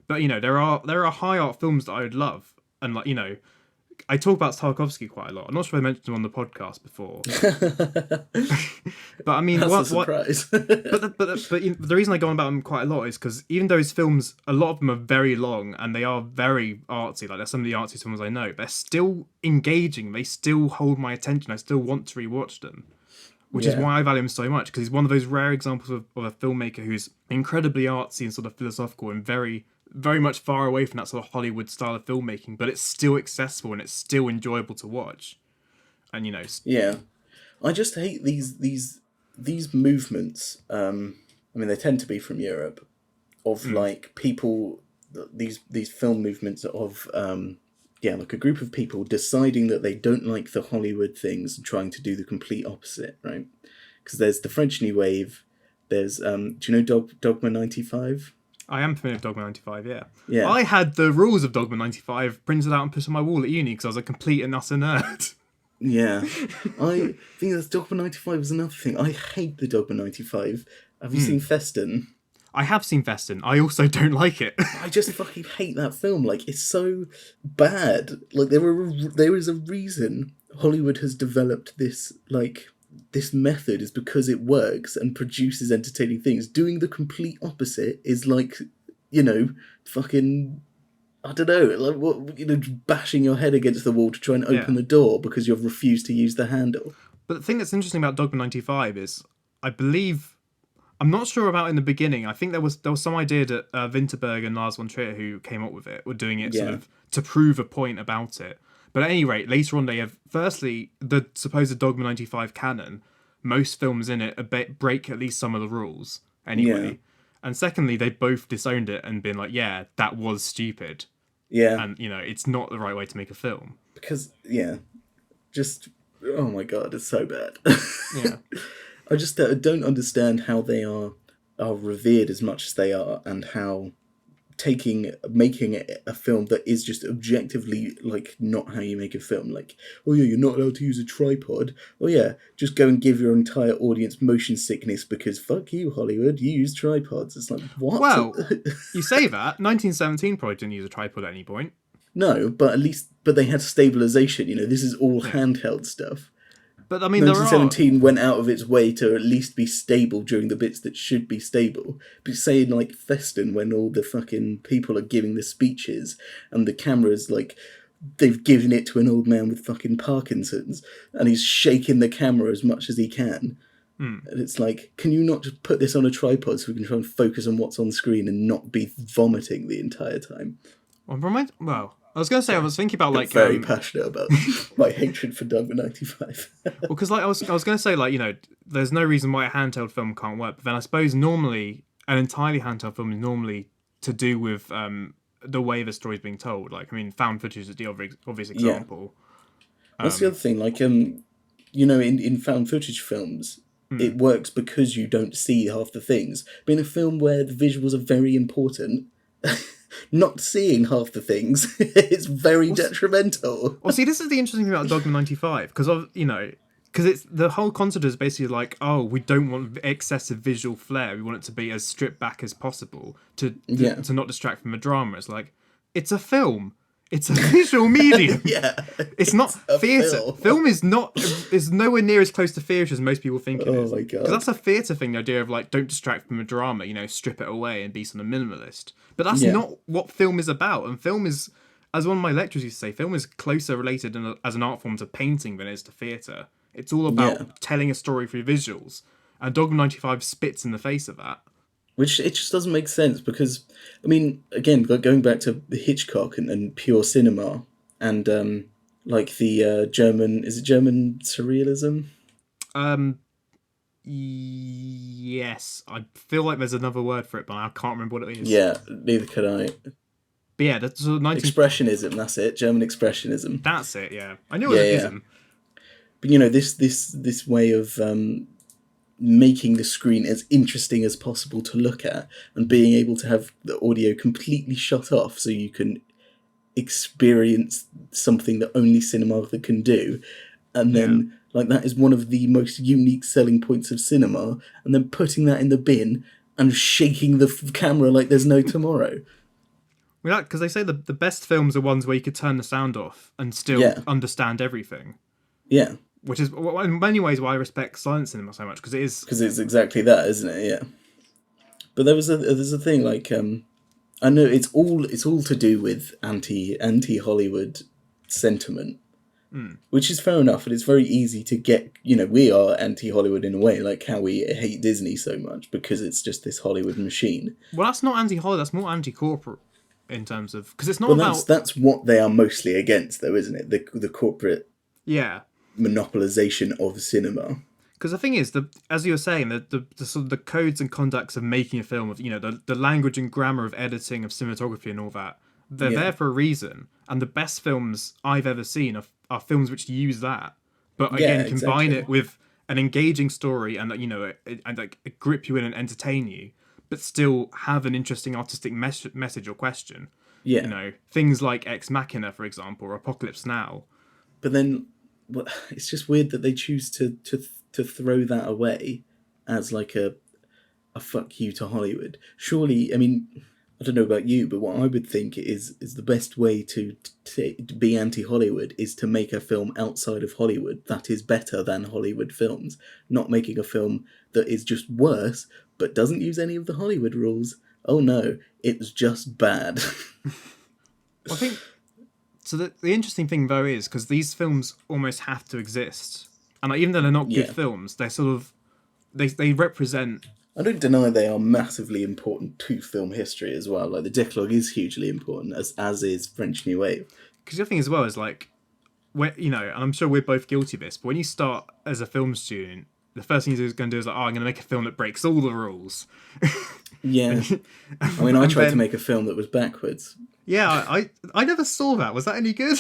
B: But there are high art films that I would love, and like I talk about Tarkovsky quite a lot. I'm not sure I mentioned him on the podcast before. But I mean,
A: that's a surprise.
B: but the reason I go on about him quite a lot is because even though his films, a lot of them are very long and they are very artsy, like they're some of the artsiest films I know, they're still engaging. They still hold my attention. I still want to rewatch them, which is why I value him so much, because he's one of those rare examples of a filmmaker who's incredibly artsy and sort of philosophical and very, very much far away from that sort of Hollywood style of filmmaking, but it's still accessible and it's still enjoyable to watch. And
A: yeah, I just hate these movements. I mean, they tend to be from Europe, of like people, these film movements of like a group of people deciding that they don't like the Hollywood things and trying to do the complete opposite, right? Because there's the French New Wave. There's do you know Dogme 95?
B: I am familiar with Dogma 95, yeah.
A: Yeah.
B: I had the rules of Dogma 95 printed out and put on my wall at uni because I was a complete and utter nerd.
A: Yeah. I think that Dogma 95 is another thing. I hate the Dogma 95. Have you seen Festin?
B: I have seen Festin. I also don't like it.
A: I just fucking hate that film. Like, it's so bad. Like, there is a reason Hollywood has developed this, like... This method is because it works and produces entertaining things. Doing the complete opposite is like, fucking, I don't know, like what, bashing your head against the wall to try and open the door because you've refused to use the handle.
B: But the thing that's interesting about Dogma 95 is, I believe, I'm not sure about in the beginning. I think there was some idea that Winterberg and Lars von Trier, who came up with it, were doing it sort of to prove a point about it. But at any rate, later on they have, firstly, the supposed Dogma 95 canon. Most films in it break at least some of the rules anyway. And secondly, they both disowned it and been like, yeah, that was stupid.
A: Yeah.
B: And, it's not the right way to make a film.
A: Because, yeah, just, oh my god, it's so bad.
B: Yeah.
A: I just don't understand how they are revered as much as they are, and how making a film that is just objectively like not how you make a film, like, oh yeah, you're not allowed to use a tripod, oh yeah, just go and give your entire audience motion sickness because fuck you Hollywood, you use tripods. It's like, what?
B: Well, you say that 1917 probably didn't use a tripod at any point.
A: No, but at least they had stabilization, this is all handheld stuff.
B: But I mean,
A: 1917 went out of its way to at least be stable during the bits that should be stable. But saying like Feston, when all the fucking people are giving the speeches and the camera's like, they've given it to an old man with fucking Parkinson's and he's shaking the camera as much as he can. And it's like, can you not just put this on a tripod so we can try and focus on what's on screen and not be vomiting the entire time?
B: Well, I was going to say, I was thinking about like...
A: very passionate about my hatred for Dogme 95.
B: Well, because like I was going to say, like, there's no reason why a handheld film can't work. But then I suppose normally an entirely handheld film is normally to do with the way the story's being told. Like, I mean, found footage is the obvious example.
A: That's the other thing. Like, in found footage films, it works because you don't see half the things. But in a film where the visuals are very important... not seeing half the things is very detrimental.
B: Well, see, this is the interesting thing about Dogma 95, because it's the whole concept is basically like, oh, we don't want excessive visual flair. We want it to be as stripped back as possible to not distract from the drama. It's like, it's a film. It's a visual medium. It's not theatre. Film is nowhere near as close to theatre as most people think it is.
A: Oh my god!
B: Because that's a theatre thing. The idea of like, don't distract from the drama. Strip it away and be sort of minimalist. But that's not what film is about. And film is, as one of my lecturers used to say, film is closer related as an art form to painting than it is to theatre. It's all about telling a story through visuals. And Dogma 95 spits in the face of that.
A: Which it just doesn't make sense because, I mean, again, going back to Hitchcock and pure cinema and like the German surrealism?
B: Yes. I feel like there's another word for it, but I can't remember what it is.
A: Yeah, neither could I.
B: But yeah, that's
A: Expressionism, that's it. German Expressionism.
B: That's it, yeah. I knew it was an ism.
A: But, this way of... making the screen as interesting as possible to look at and being able to have the audio completely shut off so you can experience something that only cinema can do, and then like that is one of the most unique selling points of cinema, and then putting that in the bin and shaking the camera like there's no tomorrow.
B: Well, because they say the best films are ones where you could turn the sound off and still understand everything.
A: Yeah.
B: Which is, in many ways, why I respect silent cinema so much, because it is...
A: Because it's exactly that, isn't it? Yeah. But there's a thing, like, I know it's all to do with anti-Hollywood sentiment, which is fair enough, and it's very easy to get, we are anti-Hollywood in a way, like how we hate Disney so much, because it's just this Hollywood machine.
B: Well, that's not anti-Hollywood, that's more anti-corporate, in terms of... Because it's not about...
A: That's what they are mostly against, though, isn't it? The corporate...
B: Yeah.
A: Monopolization of cinema.
B: Because the thing is, as you were saying, the sort of the codes and conducts of making a film, of the language and grammar of editing, of cinematography, and all that, they're there for a reason. And the best films I've ever seen are films which use that, but again combine it with an engaging story and and like grip you in and entertain you, but still have an interesting artistic message or question. Yeah, things like Ex Machina, for example, or Apocalypse Now.
A: But then. Well, it's just weird that they choose to throw that away as like a fuck you to Hollywood. Surely, I mean, I don't know about you, but what I would think is the best way to be anti-Hollywood is to make a film outside of Hollywood that is better than Hollywood films, not making a film that is just worse but doesn't use any of the Hollywood rules. Oh no, it's just bad.
B: I think... So the interesting thing, though, is because these films almost have to exist. And even though they're not good films, they're sort of... They represent...
A: I don't deny they are massively important to film history as well. Like, the Decalogue is hugely important, as is French New Wave.
B: Because the other thing as well is, like... and I'm sure we're both guilty of this, but when you start as a film student, the first thing he's going to do is like, oh, I'm going to make a film that breaks all the rules.
A: Yeah. I mean, I tried to make a film that was backwards.
B: Yeah, I never saw that. Was that any good?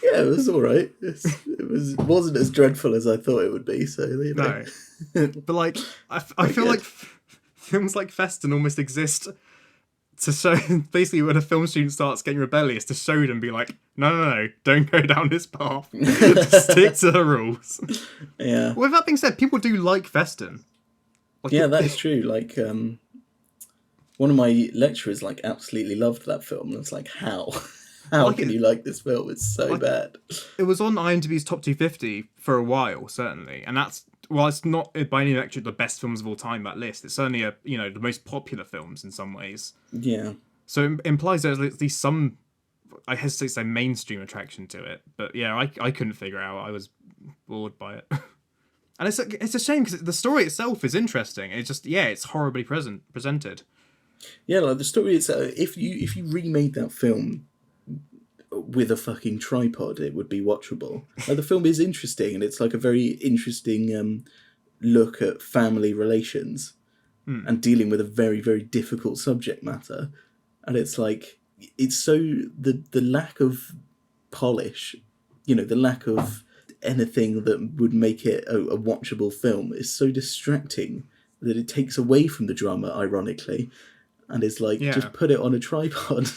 A: Yeah, it was all right. It wasn't as dreadful as I thought it would be. So you know.
B: No, but like I feel like films like Festen almost exist to show, basically, when a film student starts getting rebellious, to show them, be like, no, don't go down this path. Stick to the rules.
A: Yeah.
B: Well, with that being said, people do like Festen. Like,
A: yeah, that is true. Like, one of my lecturers like absolutely loved that film, and it's like, how? How can you like this film? It's so bad.
B: It was on IMDb's top 250 for a while, certainly, and that's, while it's not by any metric the best films of all time, that list, it's certainly the most popular films in some ways.
A: Yeah.
B: So it implies there's at least some, I hesitate to say, mainstream attraction to it. But yeah, I couldn't figure out. I was bored by it. And it's a shame because the story itself is interesting. It's just, it's horribly presented.
A: Yeah, like the story itself, if you remade that film with a fucking tripod, it would be watchable. Like, the film is interesting, and it's like a very interesting look at family relations and dealing with a very, very difficult subject matter. And it's like, it's so, the lack of polish, the lack of anything that would make it a watchable film is so distracting that it takes away from the drama, ironically. And it's like, just put it on a tripod.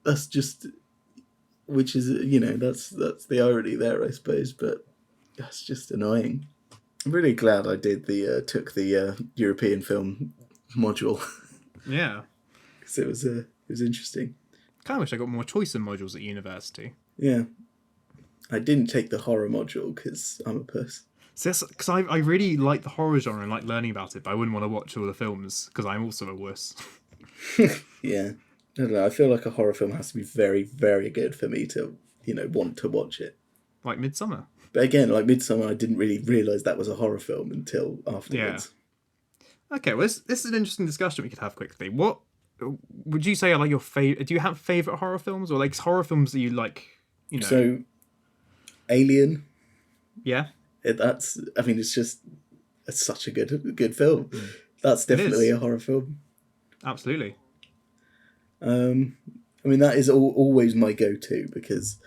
A: That's just, which is, that's the irony there, I suppose, but that's just annoying. I'm really glad I did took the European film module.
B: Yeah.
A: Because it was interesting.
B: Kind of wish I got more choice in modules at university.
A: Yeah. I didn't take the horror module because I'm a puss.
B: Because I really like the horror genre and like learning about it, but I wouldn't want to watch all the films because I'm also a wuss.
A: Yeah. I don't know. I feel like a horror film has to be very, very good for me to, want to watch it.
B: Like Midsummer.
A: But again, like Midsummer, I didn't really realise that was a horror film until afterwards.
B: Yeah. Okay, well, this is an interesting discussion we could have quickly. What would you say are like your favorite? Do you have favourite horror films, or like horror films that you like?
A: So, Alien.
B: Yeah.
A: It's such a good film. That's definitely a horror film.
B: Absolutely.
A: That is always my go-to because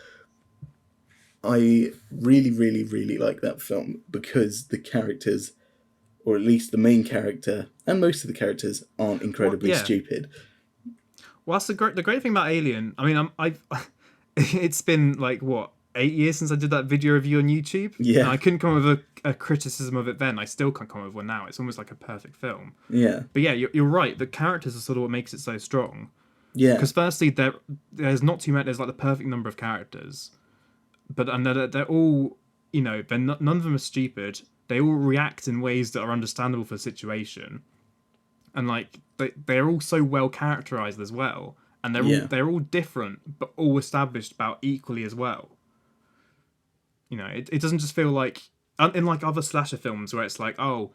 A: I really, really, really like that film because the characters, or at least the main character and most of the characters, aren't incredibly stupid.
B: Well, that's the great thing about Alien. I mean, I've it's been like 8 years since I did that video review on YouTube.
A: Yeah.
B: And I couldn't come up with a criticism of it then. I still can't come up with one now. It's almost like a perfect film.
A: Yeah.
B: But yeah, you're right. The characters are sort of what makes it so strong.
A: Yeah.
B: Because firstly, there's not too many. There's like the perfect number of characters, but they're all, none of them are stupid. They all react in ways that are understandable for the situation, and like they're all so well characterized as well, and they're all different, but all established about equally as well. It doesn't just feel like in like other slasher films where it's like, oh,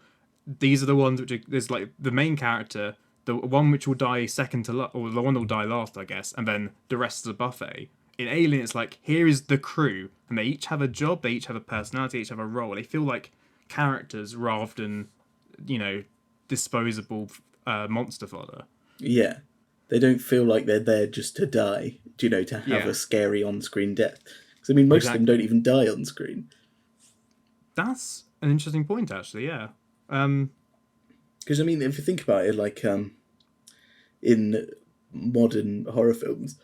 B: these are the ones which there's like the main character, the one which will die second to or the one that will die last, I guess, and then the rest of the buffet. In Alien, it's like, here is the crew, and they each have a job, they each have a personality, they each have a role. They feel like characters rather than, disposable monster fodder.
A: Yeah. They don't feel like they're there just to die, to have a scary on-screen death. Because, most of them don't even die on screen.
B: That's an interesting point, actually, yeah.
A: Because, if you think about it, like, in modern horror films,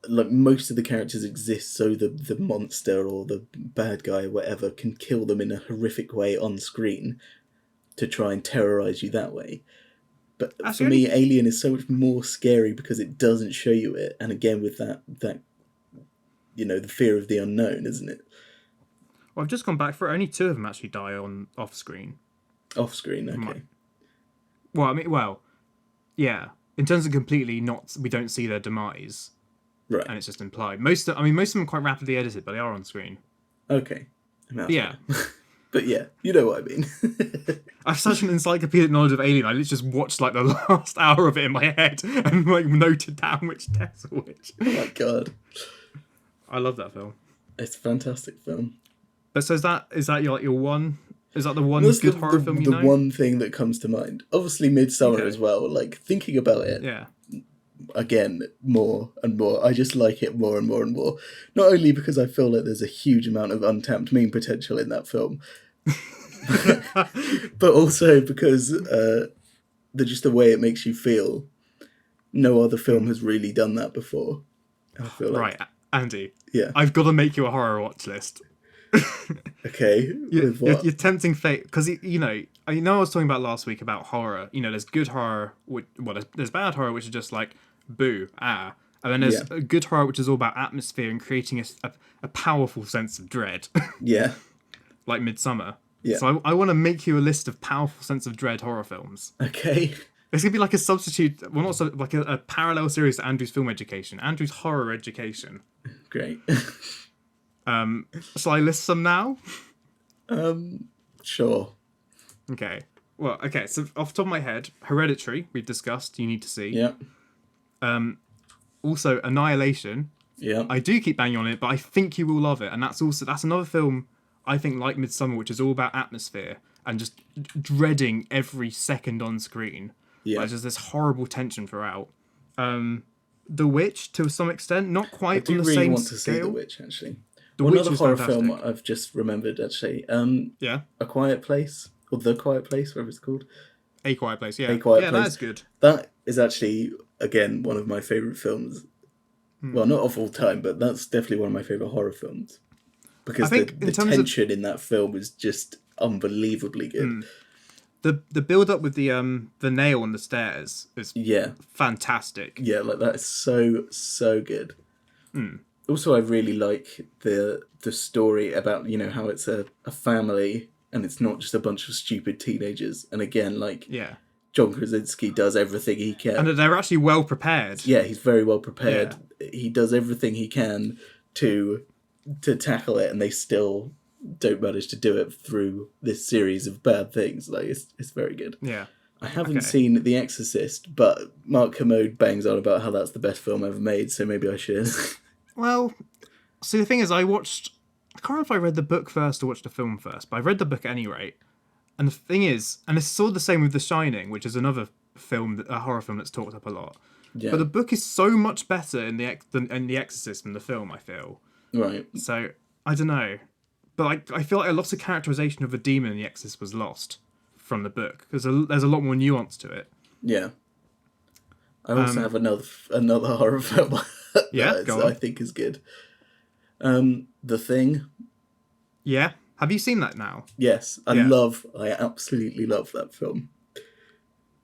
A: like, most of the characters exist so the monster or the bad guy or whatever can kill them in a horrific way on screen to try and terrorise you that way. But for me, Alien is so much more scary because it doesn't show you it. And again, with that the fear of the unknown, isn't it?
B: Well, I've just gone back for it. Only 2 of them actually die off screen.
A: Off screen, okay.
B: Well, yeah. In terms of completely we don't see their demise.
A: Right.
B: And it's just implied. Most of them are quite rapidly edited, but they are on screen.
A: Okay.
B: Yeah.
A: But yeah, you know what I mean.
B: I have such an encyclopedic knowledge of Alien. I literally just watched like the last hour of it in my head and like noted down which deaths are which.
A: Oh my god.
B: I love that film.
A: It's a fantastic film.
B: But so is that your one? Is that the one
A: That's
B: good horror film you know?
A: The one thing that comes to mind. Obviously, Midsummer as well. Like, thinking about it,
B: Yeah.
A: again, more and more. I just like it more and more and more. Not only because I feel like there's a huge amount of untapped meme potential in that film, but also because just the way it makes you feel. No other film has really done that before. I feel like.
B: Right, Andy.
A: Yeah.
B: I've got to make you a horror watch list.
A: Okay. With what?
B: You're tempting fate because I was talking about last week about horror. There's good horror, there's bad horror, which is just like boo, and then there's a good horror, which is all about atmosphere and creating a powerful sense of dread.
A: Yeah.
B: Like Midsummer.
A: Yeah.
B: So I want to make you a list of powerful sense of dread horror films.
A: Okay.
B: It's gonna be like a substitute, well, not so, like a parallel series to Andrew's film education, Andrew's horror education.
A: Great.
B: Shall I list some now?
A: Sure.
B: Okay. Well, okay. So off the top of my head, Hereditary we've discussed. You need to see.
A: Yeah.
B: Also, Annihilation.
A: Yeah.
B: I do keep banging on it, but I think you will love it, and that's another film I think like Midsummer, which is all about atmosphere and just dreading every second on screen.
A: Yeah.
B: Like, just this horrible tension throughout. The Witch, to some extent, not quite on the same scale.
A: I do really want to see The Witch, actually.
B: The Witch
A: another
B: is
A: horror
B: fantastic.
A: film I've just remembered, actually.
B: Yeah.
A: A Quiet Place, or The Quiet Place, whatever it's called.
B: A Quiet Place, yeah.
A: A Quiet Place.
B: That's good.
A: That is actually, again, one of my favourite films. Well, not of all time, but that's definitely one of my favourite horror films. Because the tension in that film is just unbelievably good.
B: The build up with the nail on the stairs is fantastic.
A: Yeah, like that is so good. Also, I really like the story about how it's a family and it's not just a bunch of stupid teenagers. And again, John Krasinski does everything he can,
B: and they're actually well prepared.
A: Yeah, he's very well prepared. Yeah. He does everything he can to tackle it, and they still don't manage to do it through this series of bad things. Like, it's very good.
B: Yeah.
A: I haven't seen The Exorcist, but Mark Kermode bangs on about how that's the best film ever made, so maybe I should.
B: Well, see, the thing is, I can't remember if I read the book first or watched the film first, but I read the book at any rate. And the thing is, and it's sort of the same with The Shining, which is another film, a horror film that's talked up a lot. Yeah. But the book is so much better in The Exorcist than the film, I feel.
A: Right.
B: So, I don't know. But I feel like a lot of characterization of a demon in The Exorcist was lost from the book, because there's a lot more nuance to it.
A: Yeah. I also have another horror film that I think is good. The Thing.
B: Yeah. Have you seen that now?
A: Yes. I absolutely love that film.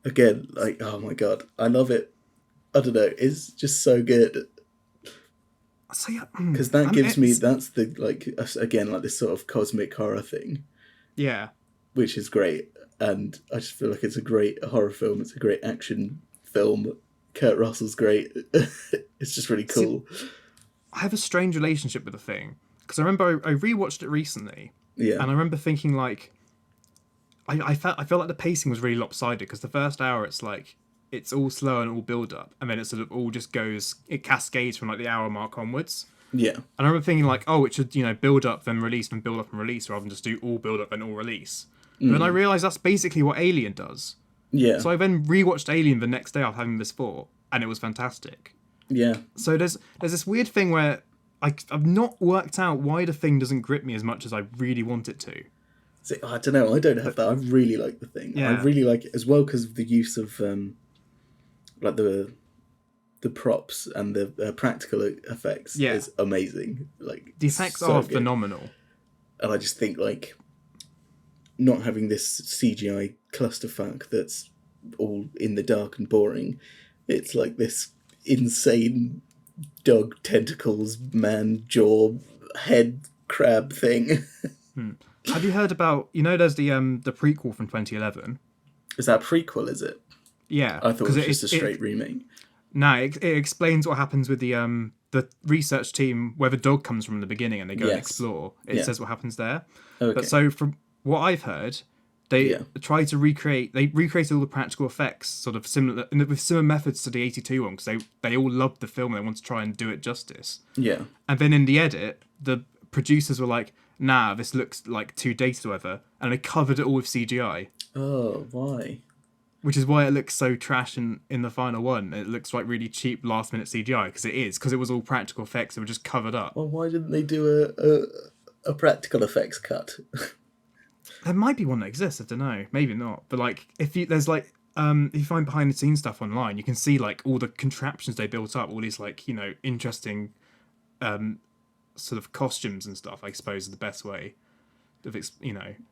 A: Again, oh my god, I love it. I don't know, it's just so good.
B: So
A: because that gives me, that's the, again, this sort of cosmic horror thing.
B: Yeah.
A: Which is great. And I just feel like it's a great horror film. It's a great action film. Kurt Russell's great. It's just really cool.
B: See, I have a strange relationship with The Thing. Because I remember I rewatched it recently. Yeah. And I remember thinking, I felt like the pacing was really lopsided. Because the first hour, it's all slow and all build up, and then it sort of all just goes, it cascades from the hour mark onwards.
A: Yeah.
B: And I remember thinking it should, build up then release and build up and release, rather than just do all build up and all release. But then I realised that's basically what Alien does. Yeah. So I then rewatched Alien the next day after having this thought, and it was fantastic.
A: Yeah.
B: So there's this weird thing where I've not worked out why The Thing doesn't grip me as much as I really want it to.
A: See, I don't know, I don't have that. I really like The Thing. Yeah. I really like it as well because of the use of the props and the practical effects is amazing.
B: The effects are phenomenal.
A: And I just think not having this CGI clusterfuck that's all in the dark and boring, it's this insane dog tentacles, man jaw, head crab thing.
B: Have you heard about, there's the prequel from 2011?
A: Is that a prequel, is it?
B: Yeah.
A: I thought it was just a straight remake.
B: No, it explains what happens with the research team, where the dog comes from in the beginning, and they go and explore. It says what happens there. Okay. But so from what I've heard, they try to recreated all the practical effects, sort of similar, with similar methods to the 82 one, because they all loved the film and they want to try and do it justice.
A: Yeah.
B: And then in the edit, the producers were like, nah, this looks like too dated or whatever, and they covered it all with CGI.
A: Oh, why?
B: Which is why it looks so trash in the final one. It looks like really cheap last-minute CGI, because it was all practical effects that were just covered up.
A: Well, why didn't they do a practical effects cut?
B: There might be one that exists, I don't know. Maybe not. But, like, if you find behind-the-scenes stuff online, you can see, like, all the contraptions they built up, all these, like, interesting sort of costumes and stuff, I suppose, is the best way of,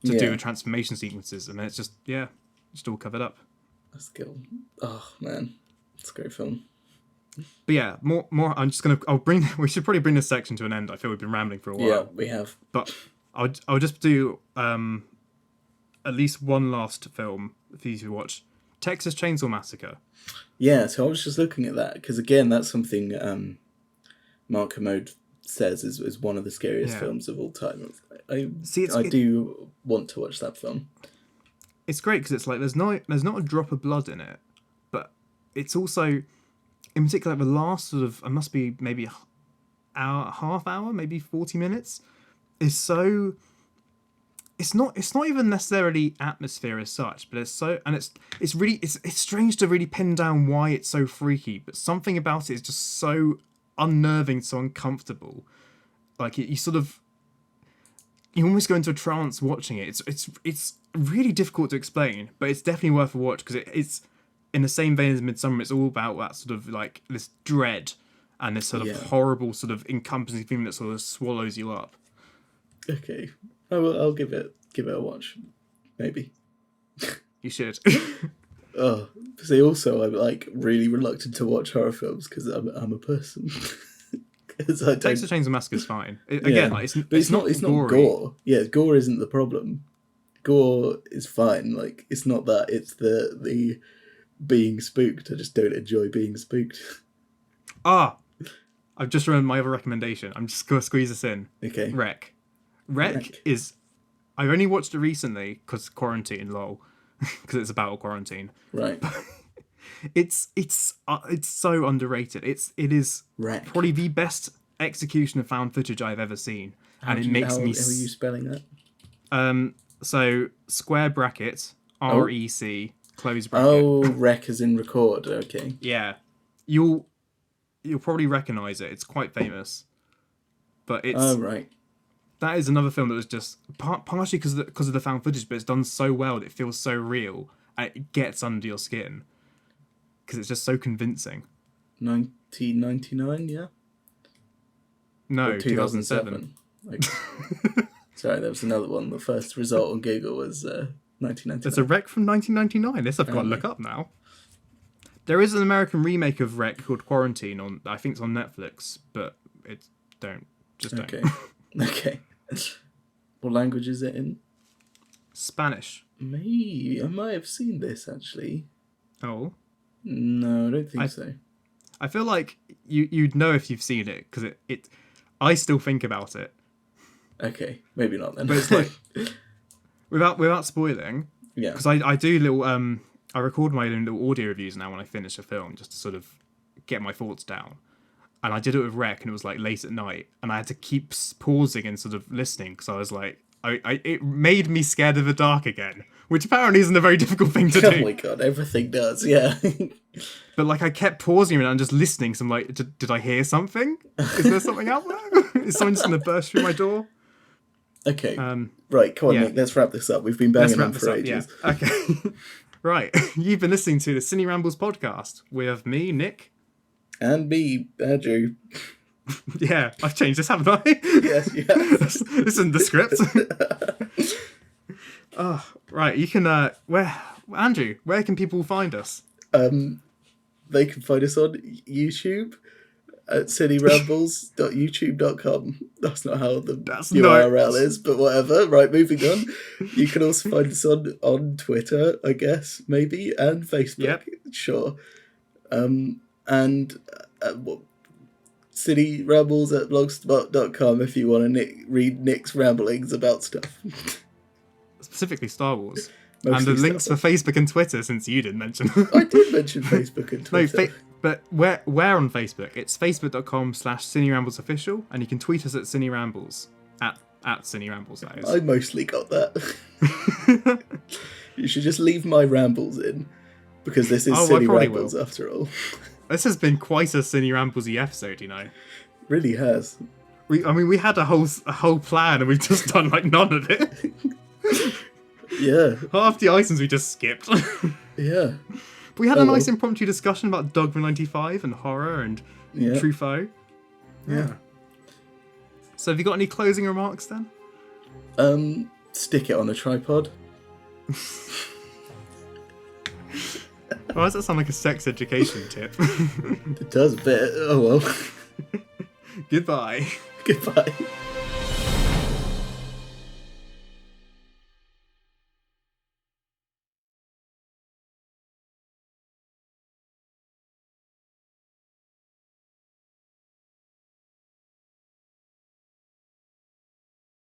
B: do a transformation sequences. And then it's just all covered up.
A: That's cool. Oh, man. It's a great film.
B: But yeah, more. We should probably bring this section to an end. I feel we've been rambling for a while.
A: Yeah, we have.
B: But I'll just do at least one last film for you to watch. Texas Chainsaw Massacre.
A: Yeah, so I was just looking at that, because again, that's something Mark Kermode says is one of the scariest films of all time. I do want to watch that film.
B: It's great because it's like there's not a drop of blood in it, but it's also, in particular, the last sort of, it must be maybe half hour, maybe 40 minutes, is so. It's not even necessarily atmosphere as such, but it's strange to really pin down why it's so freaky, but something about it is just so unnerving, so uncomfortable. Like you almost go into a trance watching it. It's really difficult to explain, but it's definitely worth a watch because it's in the same vein as Midsummer. It's all about that sort of like this dread and this sort of horrible sort of encompassing thing that sort of swallows you up.
A: Okay, I'll give it a watch, maybe.
B: You should.
A: Oh, see, also I'm like really reluctant to watch horror films because I'm a person.
B: Texas Chainsaw Massacre is fine. It's not
A: gore. Yeah, gore isn't the problem. Gore is fine. Like, it's not that. It's the being spooked. I just don't enjoy being spooked.
B: I've just remembered my other recommendation. I'm just gonna squeeze this in.
A: Okay.
B: Wreck is. I've only watched it recently because quarantine, lol, because it's about quarantine.
A: Right.
B: It's so underrated. It is
A: Wreck.
B: Probably the best execution of found footage I've ever seen, and it makes me.
A: How are you spelling that?
B: So square bracket REC close bracket.
A: Oh, rec as in record. Okay.
B: Yeah, you'll probably recognise it. It's quite famous, but it's.
A: Oh right.
B: That is another film that was just partially because of the found footage, but it's done so well that it feels so real and it gets under your skin because it's just so convincing.
A: 1999, yeah.
B: No, 2007.
A: Like, sorry, there was another one. The first result on Google was 1999.
B: There's a Wreck from 1999. This I've got to look up now. There is an American remake of Wreck called Quarantine I think it's on Netflix, but don't.
A: Okay. Okay. What language is it in?
B: Spanish.
A: Maybe. I might have seen this, actually.
B: Oh?
A: No, I don't think so.
B: I feel like you'd know if you've seen it, because I still think about it.
A: Okay, maybe not then.
B: But it's like, without spoiling, because I do little, I record my own little audio reviews now when I finish a film, just to sort of get my thoughts down. And I did it with Rec, and it was like late at night, and I had to keep pausing and sort of listening because I was like, it made me scared of the dark again, which apparently isn't a very difficult thing to do.
A: Oh my god, everything does, yeah.
B: But like I kept pausing and just listening, so I'm like, did I hear something? Is there something out there? Is someone just going to burst through my door?
A: Okay, right, come on, Nick, let's wrap this up. We've been banging on for ages.
B: Yeah. Okay, right. You've been listening to the Ciné Rambles podcast with me, Nick.
A: And me, Andrew.
B: Yeah, I've changed this, haven't I?
A: Yes.
B: This isn't the script. Oh, right. You can, Andrew, where can people find us?
A: They can find us on YouTube at cinerambles.youtube.com. That's not how the URL is, but whatever. Right, moving on. You can also find us on Twitter, I guess, maybe, and Facebook.
B: Yep.
A: Sure. And Ciné Rambles at blogspot.com if you want to read Nick's ramblings about stuff.
B: Specifically Star Wars.
A: Mostly
B: and the links for Facebook and Twitter, since you didn't mention.
A: I did mention Facebook and Twitter.
B: But where on Facebook? It's facebook.com/CinéRamblesOfficial, and you can tweet us at Ciné Rambles, at At Ciné Rambles, that is.
A: I mostly got that. You should just leave my rambles in, because this is Ciné Rambles after all.
B: This has been quite a Ciné Rambles-y episode, you know.
A: Really has.
B: We had a whole plan and we've just done like none of it.
A: Yeah.
B: Half the items we just skipped.
A: Yeah.
B: But we had a nice impromptu discussion about Dogme 95 and horror and Truffaut.
A: Yeah.
B: So have you got any closing remarks then?
A: Stick it on a tripod.
B: Why does that sound like a sex education tip?
A: It does a bit. Oh well.
B: Goodbye.
A: Goodbye.